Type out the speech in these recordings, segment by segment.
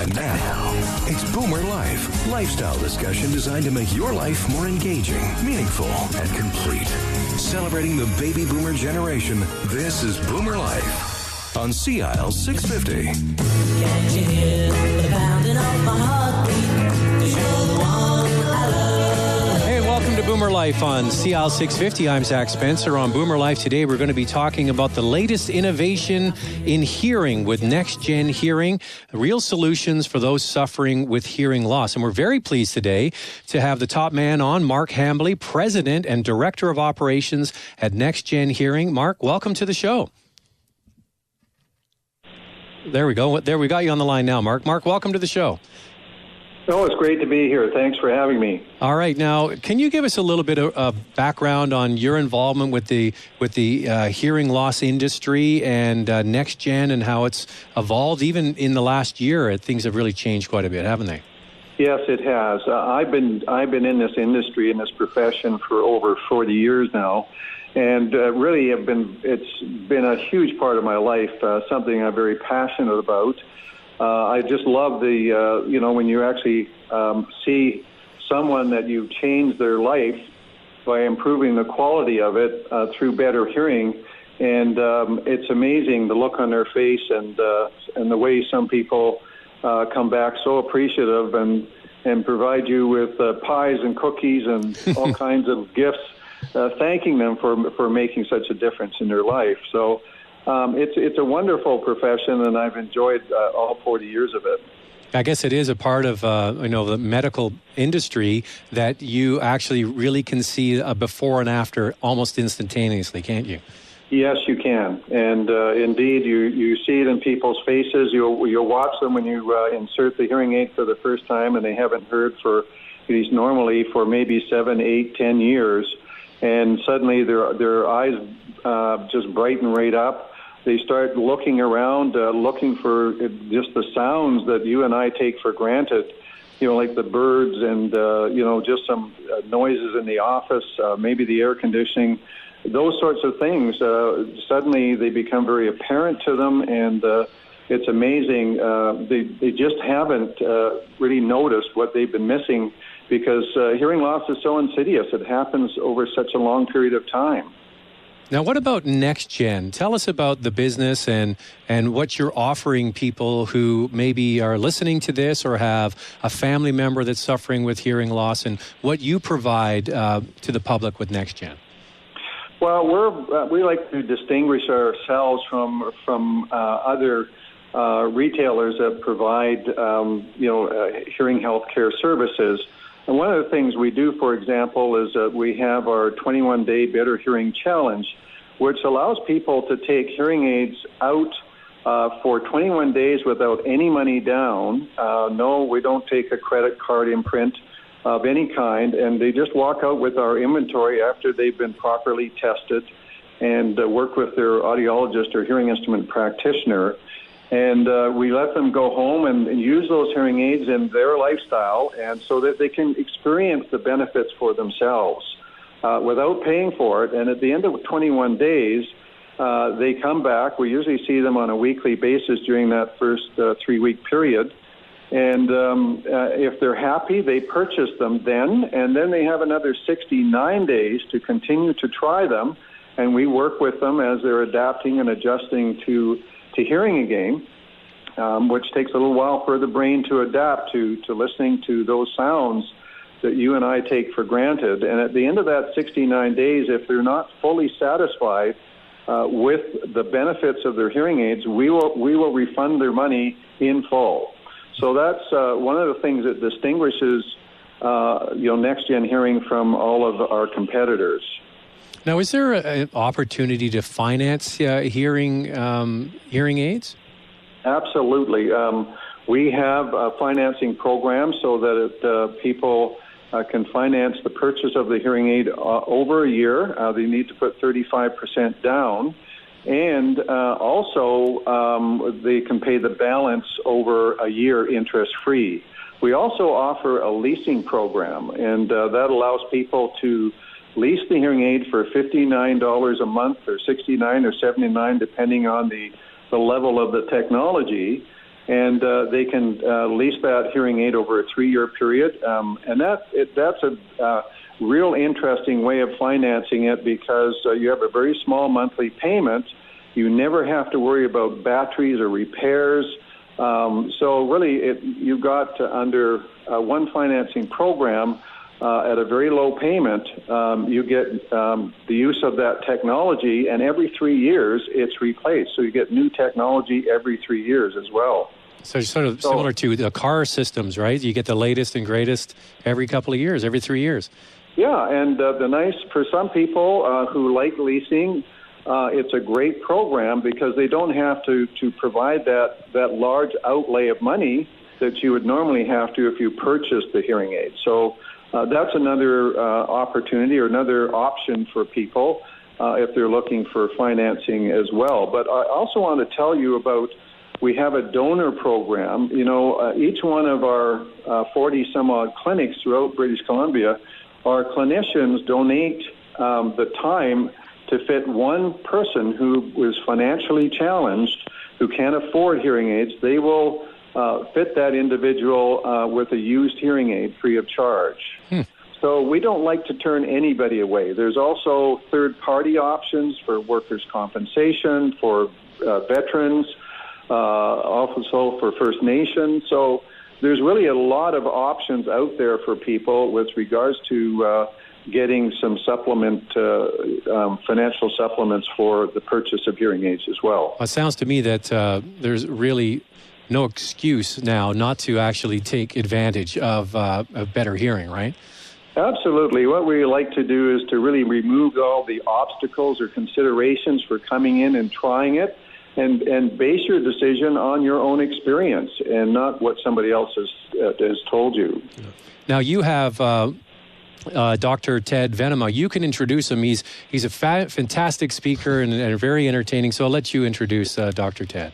And now, it's Boomer Life, lifestyle discussion designed to make your life more engaging, meaningful, and complete. Celebrating the baby boomer generation, this is Boomer Life on Seg1 650. Can't you hear the pounding of my heartbeat? 'Cause you're the one I love. Hey, welcome to Boomer Life on Seg1 650. I'm Zach Spencer. On Boomer Life today, we're going to be talking about the latest innovation in hearing with NexGen Hearing, real solutions for those suffering with hearing loss. And we're very pleased today to have the top man on, Mark Hambley, President and Director of Operations at NexGen Hearing. Mark, welcome to the show. There we go. There, we got you on the line now, Mark. Mark, welcome to the show. Oh, it's great to be here. Thanks for having me. All right. Now, can you give us a little bit of background on your involvement with the hearing loss industry and NexGen and how it's evolved? Even in the last year, things have really changed quite a bit, haven't they? Yes, it has. I've been in this industry, in this profession for over 40 years now. And really, it's been a huge part of my life, something I'm very passionate about. I just love when you actually see someone that you've changed their life by improving the quality of it through better hearing. And it's amazing the look on their face and the way some people come back so appreciative and provide you with pies and cookies and all kinds of gifts. Thanking them for making such a difference in their life. So it's a wonderful profession, and I've enjoyed all 40 years of it. I guess it is a part of the medical industry that you actually really can see a before and after almost instantaneously, can't you? Yes, you can, and indeed, you see it in people's faces. You'll watch them when you insert the hearing aid for the first time, and they haven't heard for these normally for maybe 7, 8, 10 years. And suddenly their eyes just brighten right up. They start looking around, looking for just the sounds that you and I take for granted, like the birds and, just some noises in the office, maybe the air conditioning, those sorts of things. Suddenly they become very apparent to them, and it's amazing. They just haven't really noticed what they've been missing, because hearing loss is so insidious. It happens over such a long period of time. Now, what about NexGen? Tell us about the business and what you're offering people who maybe are listening to this or have a family member that's suffering with hearing loss, and what you provide to the public with NexGen. Well, we like to distinguish ourselves from other retailers that provide hearing health care services. And one of the things we do, for example, is that we have our 21-day Better Hearing Challenge, which allows people to take hearing aids out for 21 days without any money down. No, we don't take a credit card imprint of any kind, and they just walk out with our inventory after they've been properly tested and work with their audiologist or hearing instrument practitioner. And we let them go home and use those hearing aids in their lifestyle, and so that they can experience the benefits for themselves without paying for it. And at the end of 21 days, they come back. We usually see them on a weekly basis during that first 3-week period. And if they're happy, they purchase them then, and then they have another 69 days to continue to try them. And we work with them as they're adapting and adjusting to hearing again, which takes a little while for the brain to adapt to listening to those sounds that you and I take for granted. And at the end of that 69 days, if they're not fully satisfied with the benefits of their hearing aids, we will refund their money in full. So that's one of the things that distinguishes NexGen Hearing from all of our competitors. Now, is there an opportunity to finance hearing aids? Absolutely. We have a financing program so that people can finance the purchase of the hearing aid over a year. They need to put 35% down. And also, they can pay the balance over a year interest-free. We also offer a leasing program, and that allows people to lease the hearing aid for $59 a month or $69 or $79, depending on the level of the technology. and they can lease that hearing aid over a 3-year period. And that's a real interesting way of financing it, because you have a very small monthly payment. You never have to worry about batteries or repairs. So really, you've got under one financing program at a very low payment. You get the use of that technology, and every 3 years it's replaced. So you get new technology every 3 years as well. So it's sort of similar to the car systems, right? You get the latest and greatest every couple of years, every 3 years. Yeah, and the nice for some people who like leasing, it's a great program because they don't have to provide that large outlay of money that you would normally have to if you purchased the hearing aid. So that's another opportunity or another option for people if they're looking for financing as well. But I also want to tell you about, we have a donor program. You know, each one of our 40-some-odd clinics throughout British Columbia, our clinicians donate the time to fit one person who is financially challenged, who can't afford hearing aids. They will fit that individual with a used hearing aid free of charge. So we don't like to turn anybody away. There's also third-party options for workers' compensation, for veterans, also for First Nations. So there's really a lot of options out there for people with regards to getting some financial supplements for the purchase of hearing aids as well. It sounds to me that there's really no excuse now not to actually take advantage of better hearing, right? Absolutely. What we like to do is to really remove all the obstacles or considerations for coming in and trying it, and base your decision on your own experience and not what somebody else has told you. Now you have Dr. Ted Venema. You can introduce him. He's a fantastic speaker and very entertaining. So I'll let you introduce Dr. Ted.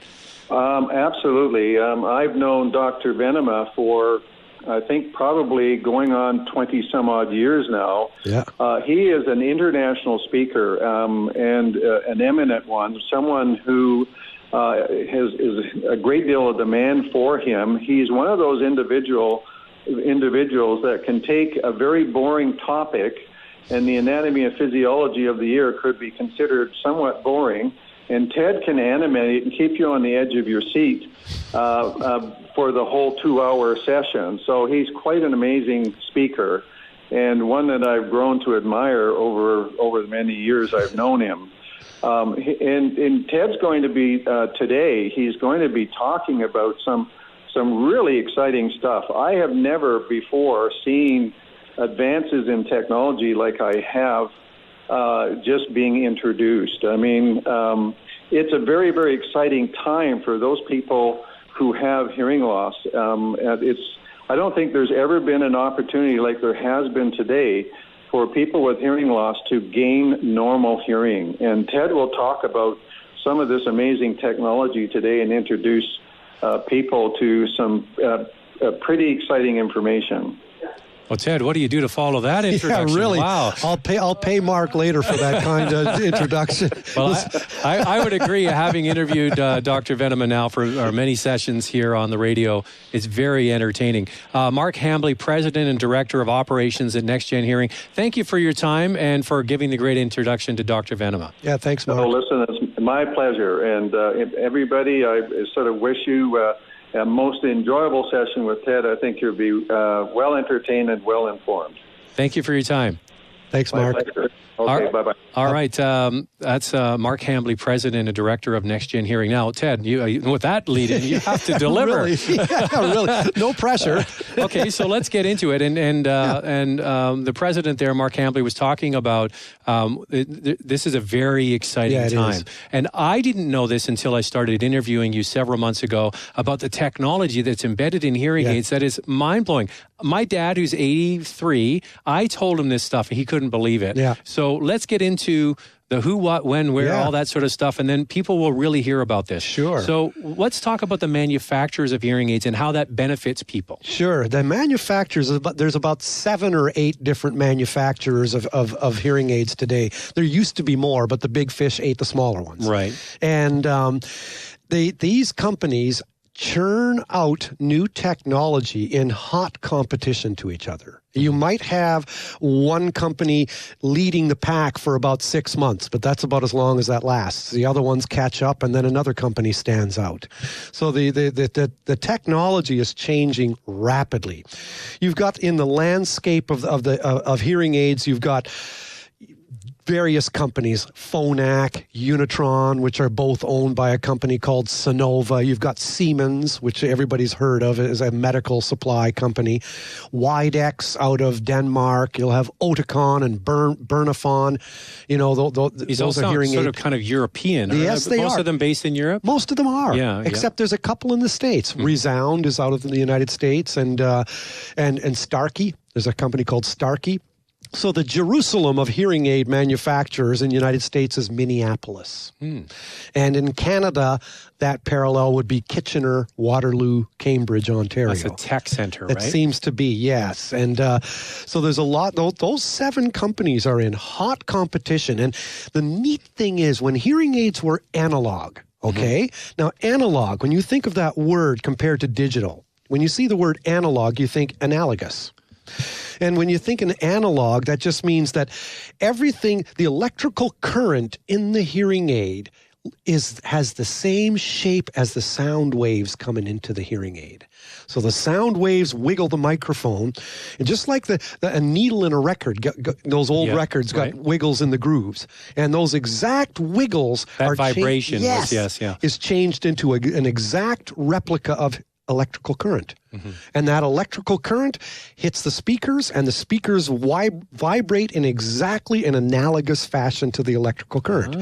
Absolutely. I've known Dr. Venema for, I think, probably going on 20-some-odd years now. Yeah. He is an international speaker and an eminent one, someone who has a great deal of demand for him. He's one of those individuals that can take a very boring topic, and the anatomy and physiology of the ear could be considered somewhat boring, and Ted can animate it and keep you on the edge of your seat for the whole 2-hour session. So he's quite an amazing speaker, and one that I've grown to admire over the many years I've known him. And Ted's going to be, today, he's going to be talking about some really exciting stuff. I have never before seen advances in technology like I have just being introduced. I mean, it's a very, very exciting time for those people who have hearing loss. I don't think there's ever been an opportunity like there has been today for people with hearing loss to gain normal hearing. And Ted will talk about some of this amazing technology today and introduce people to some pretty exciting information. Well, Ted, what do you do to follow that introduction? Yeah, really. Wow. I'll pay Mark later for that kind of introduction. Well, I would agree. Having interviewed Dr. Venema now for our many sessions here on the radio, it's very entertaining. Mark Hambley, President and Director of Operations at NextGen Hearing, thank you for your time and for giving the great introduction to Dr. Venema. Yeah, thanks, Mark. Oh, listen, it's my pleasure. And everybody, I sort of wish you a most enjoyable session with Ted. I think you'll be well entertained and well informed. Thank you for your time. Thanks, Mark. Okay, bye-bye. All right, that's Mark Hambley, President and Director of NextGen Hearing. Now, Ted, with that lead-in, you have to deliver. Really? Yeah, really. No pressure. Okay, so let's get into it. And the president there, Mark Hambley, was talking about this is a very exciting time. Is. And I didn't know this until I started interviewing you several months ago about the technology that's embedded in hearing aids that is mind-blowing. My dad, who's 83, I told him this stuff, and he couldn't believe it. Yeah. So let's get into the who, what, when, where, all that sort of stuff, and then people will really hear about this. Sure. So let's talk about the manufacturers of hearing aids and how that benefits people. Sure. The manufacturers, there's about 7 or 8 different manufacturers of hearing aids today. There used to be more, but the big fish ate the smaller ones. Right. And these companies churn out new technology in hot competition to each other. You might have one company leading the pack for about 6 months, but that's about as long as that lasts. The other ones catch up, and then another company stands out. So the technology is changing rapidly. You've got in the landscape of hearing aids, you've got various companies, Phonak, Unitron, which are both owned by a company called Sonova. You've got Siemens, which everybody's heard of as a medical supply company. Widex out of Denmark. You'll have Oticon and Bernafon. You know, these all those are hearing sort aid. of kind of European. Yes, they most are. of them based in Europe? Most of them are. Yeah, except there's a couple in the States. Resound is out of the United States, and Starkey. There's a company called Starkey. So the Jerusalem of hearing aid manufacturers in the United States is Minneapolis. And in Canada, that parallel would be Kitchener, Waterloo, Cambridge, Ontario. That's a tech center, right? It seems to be, yes. And so there's a lot. Those 7 companies are in hot competition. And the neat thing is when hearing aids were analog, okay? Now, analog, when you think of that word compared to digital, when you see the word analog, you think analogous. And when you think an analog, that just means that everything, the electrical current in the hearing aid has the same shape as the sound waves coming into the hearing aid. So the sound waves wiggle the microphone, and just like a needle in a record, those old records got wiggles in the grooves, and those exact wiggles that vibration is changed into an exact replica of electrical current. And that electrical current hits the speakers, and the speakers vibrate in exactly an analogous fashion to the electrical current.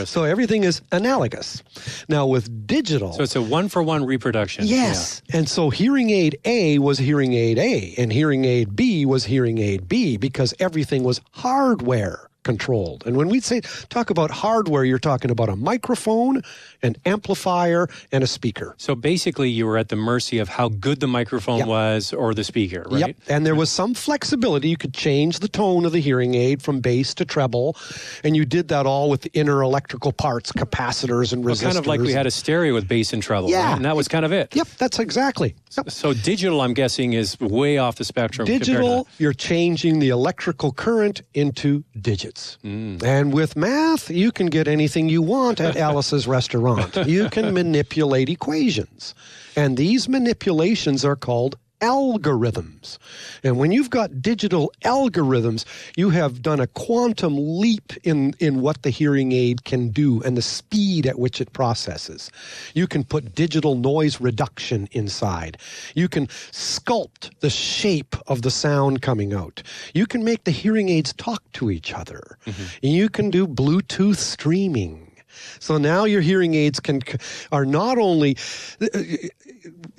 So everything is analogous. Now with digital... So it's a one-for-one reproduction. Yes. Yeah. And so hearing aid A was hearing aid A, and hearing aid B was hearing aid B, because everything was hardware controlled. And when we talk about hardware, you're talking about a microphone, an amplifier, and a speaker. So basically, you were at the mercy of how good the microphone was or the speaker, right? Yep. And there was some flexibility. You could change the tone of the hearing aid from bass to treble, and you did that all with the inner electrical parts, capacitors and resistors. Kind of like we had a stereo with bass and treble, right? And that was kind of it. Yep, that's exactly. Yep. So digital, I'm guessing, is way off the spectrum. Digital, you're changing the electrical current into digits. And with math, you can get anything you want at Alice's restaurant. You can manipulate equations. And these manipulations are called algorithms. And when you've got digital algorithms, you have done a quantum leap in what the hearing aid can do and the speed at which it processes. You can put digital noise reduction inside. You can sculpt the shape of the sound coming out. You can make the hearing aids talk to each other. You can do Bluetooth streaming. So now your hearing aids are not only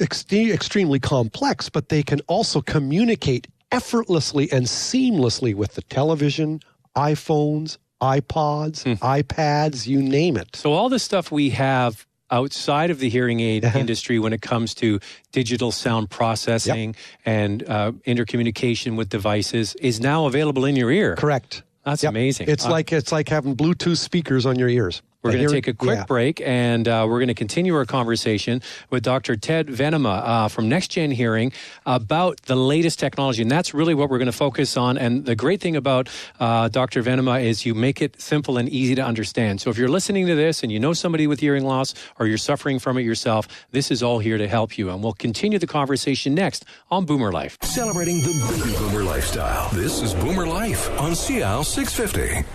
extremely complex, but they can also communicate effortlessly and seamlessly with the television, iPhones, iPods, iPads, you name it. So all the stuff we have outside of the hearing aid industry when it comes to digital sound processing and intercommunication with devices is now available in your ear. Correct. That's amazing. It's like having Bluetooth speakers on your ears. We're going to take a quick break, and we're going to continue our conversation with Dr. Ted Venema from NextGen Hearing about the latest technology, and that's really what we're going to focus on. And the great thing about Dr. Venema is you make it simple and easy to understand. So if you're listening to this and you know somebody with hearing loss or you're suffering from it yourself, this is all here to help you. And we'll continue the conversation next on Boomer Life. Celebrating the baby boomer lifestyle. This is Boomer Life on CL 650.